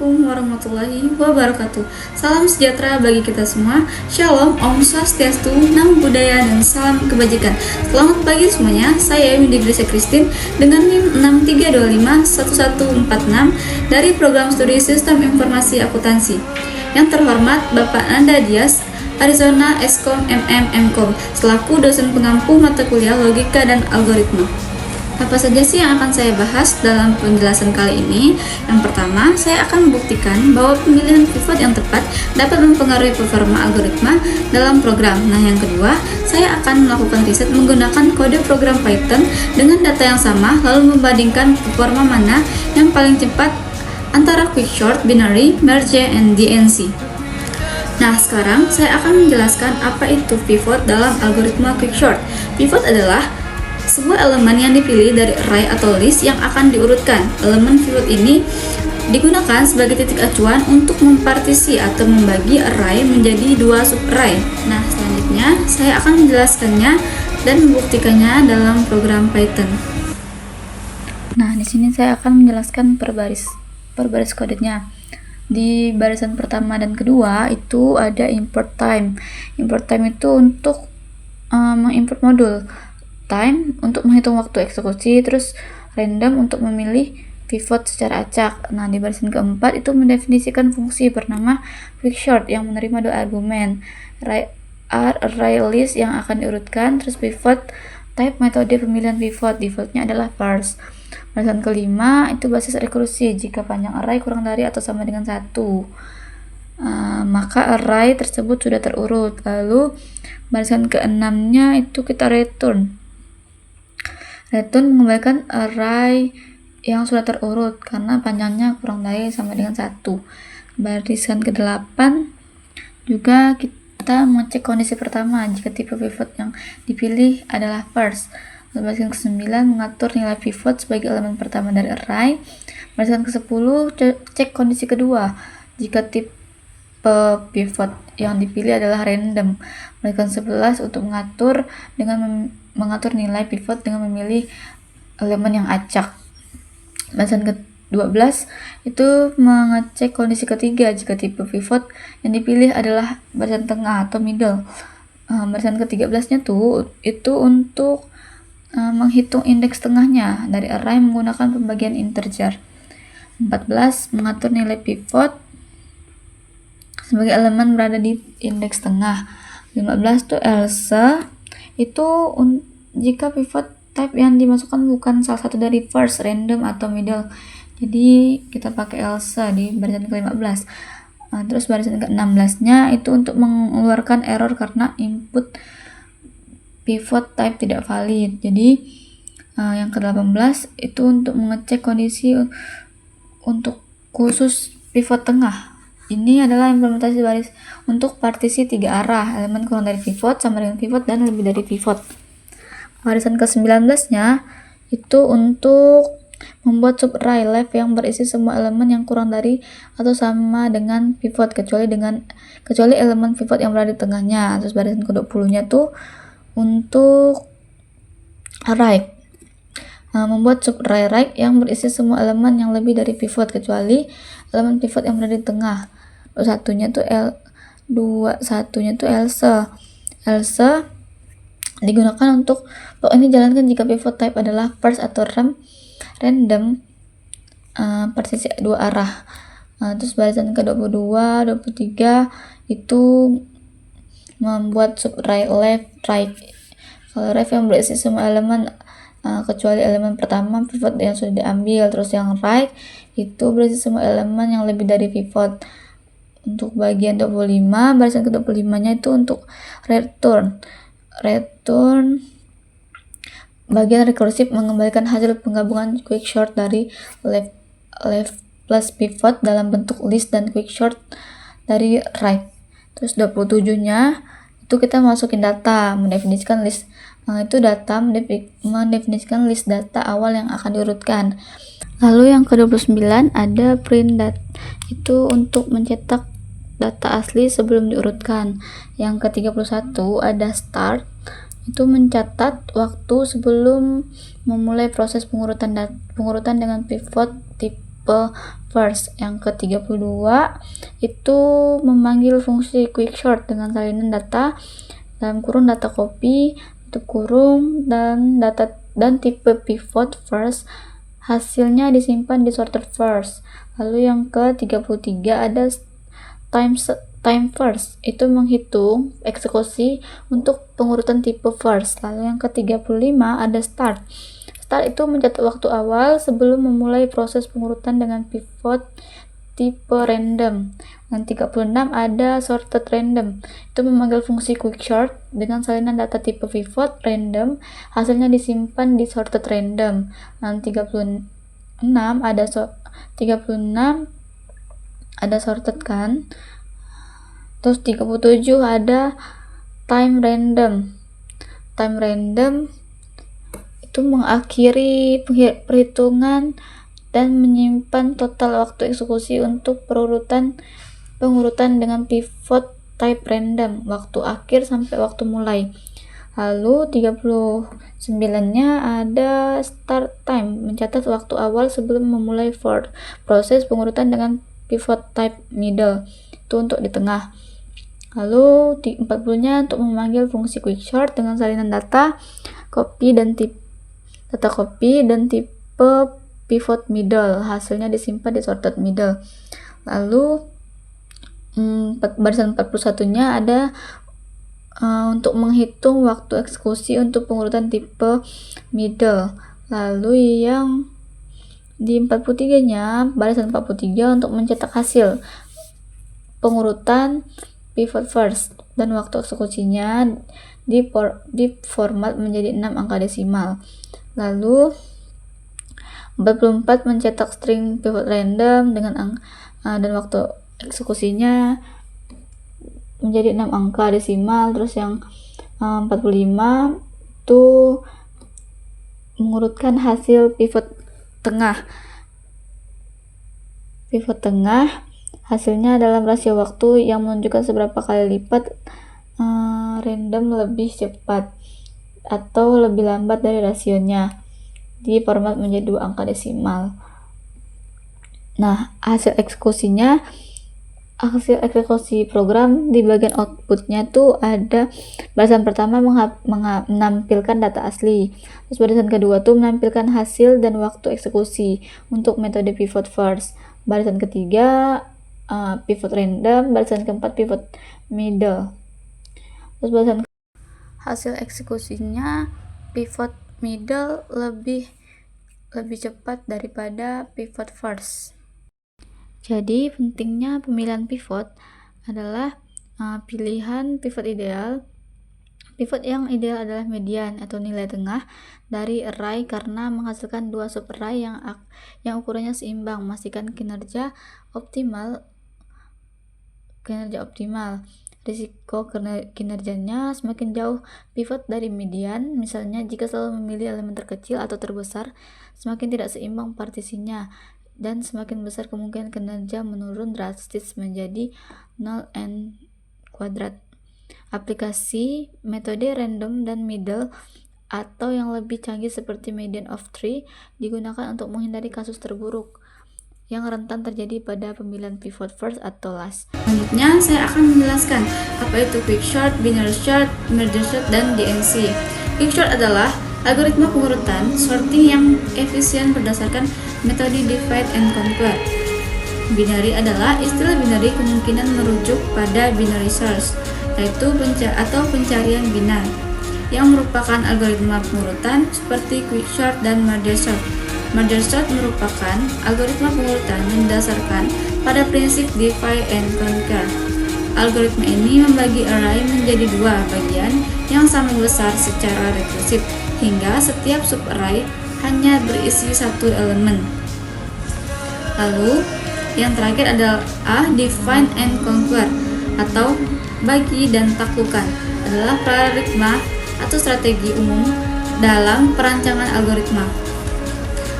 Assalamualaikum warahmatullahi wabarakatuh. Salam sejahtera bagi kita semua. Shalom, Om Swastiastu, Namo Buddhaya, dan salam kebajikan. Selamat pagi semuanya. Saya Windy Gracia Christine dengan NIM 63251146 dari Program Studi Sistem Informasi Akuntansi. Yang terhormat Bapak Nanda Dias, Arizona Eskom MM selaku dosen pengampu mata kuliah Logika dan Algoritma. Apa saja sih yang akan saya bahas dalam penjelasan kali ini? Yang pertama, saya akan membuktikan bahwa pemilihan pivot yang tepat dapat mempengaruhi performa algoritma dalam program. Nah, yang kedua, saya akan melakukan riset menggunakan kode program Python dengan data yang sama, lalu membandingkan performa mana yang paling cepat antara quicksort, binary, merge, and DNC. Nah, sekarang saya akan menjelaskan apa itu pivot dalam algoritma quicksort. Pivot adalah sebuah elemen yang dipilih dari array atau list yang akan diurutkan. Elemen pivot ini digunakan sebagai titik acuan untuk mempartisi atau membagi array menjadi dua sub-array. Nah, selanjutnya saya akan menjelaskannya dan membuktikannya dalam program Python. Nah, di sini saya akan menjelaskan per baris kodenya. Di barisan pertama dan kedua itu ada import time. Import time itu untuk mengimport modul, time untuk menghitung waktu eksekusi, terus random untuk memilih pivot secara acak. Nah, di barisan keempat itu mendefinisikan fungsi bernama quicksort yang menerima dua argumen, array list yang akan diurutkan, terus pivot type metode pemilihan pivot, defaultnya adalah parse. Barisan kelima itu basis rekursi. Jika panjang array kurang dari atau sama dengan 1, maka array tersebut sudah terurut. Lalu barisan keenamnya itu kita return mengembalikan array yang sudah terurut karena panjangnya kurang dari sama dengan 1. Barisan ke-8 juga kita mengecek kondisi pertama jika tipe pivot yang dipilih adalah parse. Barisan ke-9 mengatur nilai pivot sebagai elemen pertama dari array. Barisan ke-10 cek kondisi kedua jika tipe pivot yang dipilih adalah random. Barisan 11 untuk mengatur nilai pivot dengan memilih elemen yang acak. Barisan ke-12 itu mengecek kondisi ketiga jika tipe pivot yang dipilih adalah barisan tengah atau middle. Barisan ke-13 nya itu untuk menghitung indeks tengahnya dari array menggunakan pembagian integer. 14 mengatur nilai pivot sebagai elemen berada di indeks tengah. 15 itu else, itu jika pivot type yang dimasukkan bukan salah satu dari first, random, atau middle. Jadi kita pakai else di barisan ke-15. Terus barisan ke-16 nya itu untuk mengeluarkan error karena input pivot type tidak valid. Jadi yang ke-18 itu untuk mengecek kondisi untuk khusus pivot tengah. Ini adalah implementasi baris untuk partisi 3 arah, elemen kurang dari pivot, sama dengan pivot, dan lebih dari pivot. Barisan ke-19 nya itu untuk membuat sub-array left yang berisi semua elemen yang kurang dari atau sama dengan pivot kecuali elemen pivot yang berada di tengahnya. Terus barisan ke-20 nya tuh untuk right, membuat sub-array right yang berisi semua elemen yang lebih dari pivot kecuali elemen pivot yang berada di tengah. Satunya tuh else digunakan untuk ini jalankan jika pivot type adalah first atau random partisi 2 arah. Terus barisan ke-22, 23 itu membuat sub-array left, right. Kalau left yang berisi semua elemen kecuali elemen pertama pivot yang sudah diambil. Terus yang right itu berisi semua elemen yang lebih dari pivot. Untuk bagian 25, barisan ke-25 nya itu untuk return bagian rekursif mengembalikan hasil penggabungan quicksort dari left plus pivot dalam bentuk list dan quicksort dari right. Terus 27 nya itu kita masukin data, mendefinisikan list mendefinisikan list data awal yang akan diurutkan. Lalu yang ke-29 ada print data, itu untuk mencetak data asli sebelum diurutkan. Yang ke-31 ada start, itu mencatat waktu sebelum memulai proses pengurutan dengan pivot tipe first. Yang ke-32 itu memanggil fungsi quicksort dengan salinan data dalam kurung data copy tutup kurung dan tipe pivot first, hasilnya disimpan di sorted first. Lalu yang ke-33 ada time first, itu menghitung eksekusi untuk pengurutan tipe first. Lalu yang ke-35 ada start itu mencatat waktu awal sebelum memulai proses pengurutan dengan pivot tipe random. Dan 36 ada sorted random, itu memanggil fungsi quicksort dengan salinan data tipe pivot random, hasilnya disimpan di sorted random. Dan 36 ada sorted kan. Terus 37 ada time random itu mengakhiri perhitungan dan menyimpan total waktu eksekusi untuk pengurutan dengan pivot type random, waktu akhir sampai waktu mulai. Lalu 39-nya ada start time, mencatat waktu awal sebelum memulai for proses pengurutan dengan pivot type middle, itu untuk di tengah. Lalu 40-nya untuk memanggil fungsi quicksort dengan salinan data copy dan tipe pivot middle, hasilnya disimpan di sorted middle. Lalu barisan 41-nya ada untuk menghitung waktu eksekusi untuk pengurutan tipe middle. Lalu yang di 43-nya barisan 43 untuk mencetak hasil pengurutan pivot first dan waktu eksekusinya di format menjadi 6 angka desimal. Lalu 44 mencetak string pivot random dengan dan waktu eksekusinya menjadi 6 angka desimal. Terus yang 45 itu mengurutkan hasil pivot tengah, hasilnya dalam rasio waktu yang menunjukkan seberapa kali lipat random lebih cepat atau lebih lambat dari rasionya, di format menjadi 2 angka desimal. Nah, hasil eksekusi program di bagian outputnya tuh ada barisan pertama menampilkan data asli, terus barisan kedua tuh menampilkan hasil dan waktu eksekusi untuk metode pivot first, barisan ketiga pivot random, barisan keempat pivot middle. Terus barisan hasil eksekusinya pivot middle lebih cepat daripada pivot first. Jadi pentingnya pemilihan pivot adalah pilihan pivot ideal. Pivot yang ideal adalah median atau nilai tengah dari array karena menghasilkan dua sub array yang ukurannya seimbang, memastikan kinerja optimal. Risiko kinerjanya semakin jauh pivot dari median, misalnya jika selalu memilih elemen terkecil atau terbesar, semakin tidak seimbang partisinya dan semakin besar kemungkinan kinerja menurun drastis menjadi 0 kuadrat. Aplikasi metode random dan middle atau yang lebih canggih seperti median of tree digunakan untuk menghindari kasus terburuk yang rentan terjadi pada pemilihan pivot first atau last. Selanjutnya saya akan menjelaskan apa itu quicksort, binary sort, merge sort, dan DNC. Quicksort adalah algoritma pengurutan sorting yang efisien berdasarkan metode divide and conquer. Binary adalah istilah binary kemungkinan merujuk pada binary search, yaitu pencarian binar, yang merupakan algoritma pengurutan seperti quicksort dan merge sort. Merge sort merupakan algoritma pengurutan yang didasarkan pada prinsip divide and conquer. Algoritma ini membagi array menjadi dua bagian yang sama besar secara rekursif, hingga setiap sub-array hanya berisi satu elemen. Lalu, yang terakhir adalah divide and conquer atau bagi dan taklukkan, adalah paradigma atau strategi umum dalam perancangan algoritma.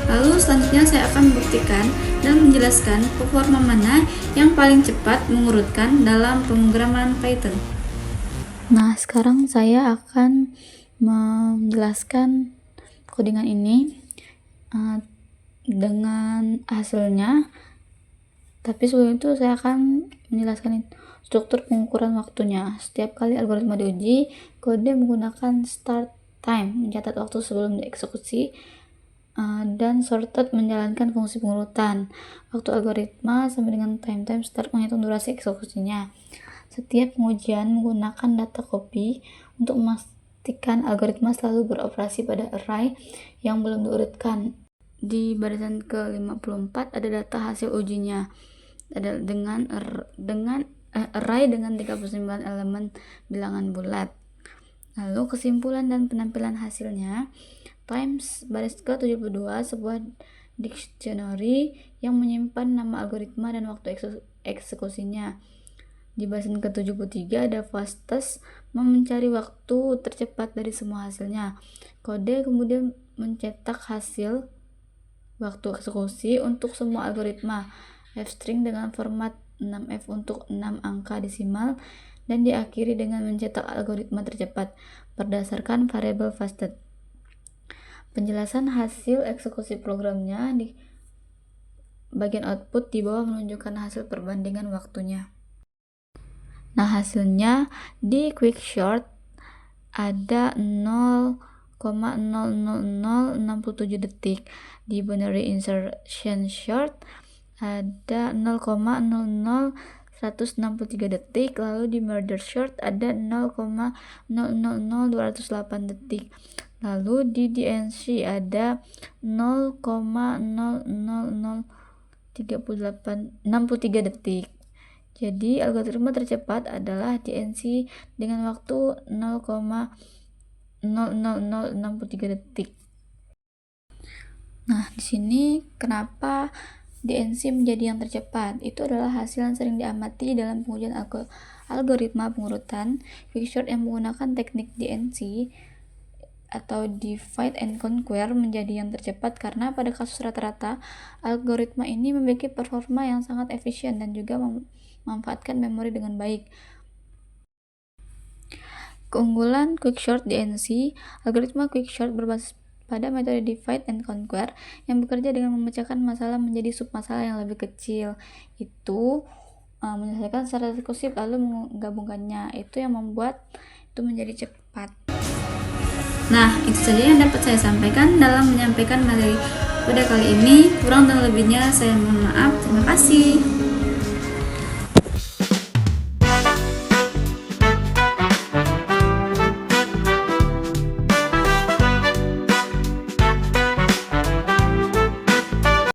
Lalu selanjutnya saya akan membuktikan dan menjelaskan performa mana yang paling cepat mengurutkan dalam pemrograman Python. Nah, sekarang saya akan menjelaskan codingan ini. dengan hasilnya. Tapi sebelum itu saya akan menjelaskan struktur pengukuran waktunya. Setiap kali algoritma diuji, kode menggunakan start time, mencatat waktu sebelum dieksekusi, dan sorted menjalankan fungsi pengurutan waktu algoritma sampai dengan time start menghitung durasi eksekusinya. Setiap pengujian menggunakan data copy untuk memastikan algoritma selalu beroperasi pada array yang belum diurutkan. Di barisan ke-54 ada data hasil ujinya. Ada dengan array dengan 39 elemen bilangan bulat. Lalu kesimpulan dan penampilan hasilnya. Times baris ke-72 sebuah dictionary yang menyimpan nama algoritma dan waktu eksekusinya. Di barisan ke-73 ada fastest mencari waktu tercepat dari semua hasilnya. Kode kemudian mencetak hasil waktu eksekusi untuk semua algoritma f-string dengan format 6f untuk 6 angka desimal dan diakhiri dengan mencetak algoritma tercepat berdasarkan variabel fastest. Penjelasan hasil eksekusi programnya di bagian output di bawah menunjukkan hasil perbandingan waktunya. Nah, hasilnya di quickshort ada 0,00067 detik, di binary insertion short ada 0,00163 detik, lalu di merge short ada 0,000208 detik, lalu di DNC ada 0,00063 detik. Jadi algoritma tercepat adalah DNC dengan waktu 0,00063 detik. Nah, di sini kenapa DNC menjadi yang tercepat? Itu adalah hasil yang sering diamati dalam pengujian algoritma pengurutan quickshort yang menggunakan teknik DNC atau divide and conquer menjadi yang tercepat karena pada kasus rata-rata algoritma ini memiliki performa yang sangat efisien dan juga memanfaatkan memori dengan baik. Keunggulan quickshort DNC, algoritma quickshort berbasis pada metode divide and conquer yang bekerja dengan memecahkan masalah menjadi submasalah yang lebih kecil. Itu menyelesaikan secara rekursif lalu menggabungkannya. Itu yang membuat itu menjadi cepat. Nah, itu saja yang dapat saya sampaikan dalam menyampaikan materi pada kali ini. Kurang dan lebihnya saya mohon maaf. Terima kasih.